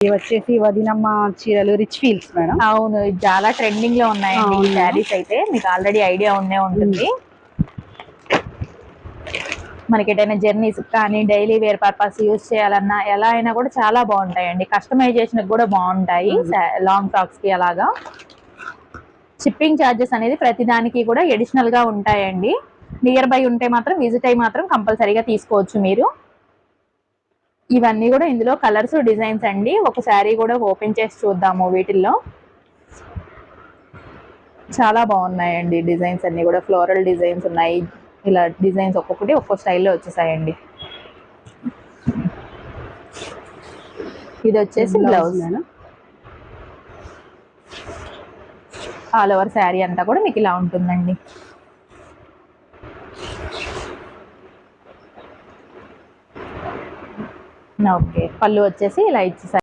ఇవి వచ్చేసి వదినమ్మ చీరలు రిచ్ ఫీల్స్ మేడం. అవును, చాలా ట్రెండింగ్ లో ఉన్నాయండి ఈ శారీస్ అయితే, మీకు ఆల్రెడీ ఐడియా ఉండే ఉంటుంది. మనకి ఎటైనా జర్నీస్ కానీ డైలీ వేర్ పర్పస్ యూజ్ చేయాలన్నా ఎలా అయినా కూడా చాలా బాగుంటాయండి. కస్టమైజేషన్ కూడా బాగుంటాయి లాంగ్ ఫ్రాక్స్ కి. అలాగా షిప్పింగ్ ఛార్జెస్ అనేది ప్రతి దానికి కూడా అడిషనల్ గా ఉంటాయండి. నియర్ బై ఉంటే మాత్రం విజిట్ అయ్యి మాత్రం కంపల్సరీగా తీసుకోవచ్చు మీరు. ఇవన్నీ కూడా ఇందులో కలర్స్ డిజైన్స్ అండి. ఒక శారీ కూడా ఓపెన్ చేసి చూద్దాము. వీటిల్లో చాలా బాగున్నాయండి డిజైన్స్ అన్ని కూడా. ఫ్లోరల్ డిజైన్స్ ఉన్నాయి, ఇలా డిజైన్స్ ఒక్కొక్కటి ఒక్కో స్టైల్లో వచ్చేసాయండి. ఇది వచ్చేసి బ్లౌజ్. ఆల్ ఓవర్ శారీ అంతా కూడా మీకు ఇలా ఉంటుందండి. ఓకే, పళ్ళు వచ్చేసి ఇలా ఇచ్చేసారు.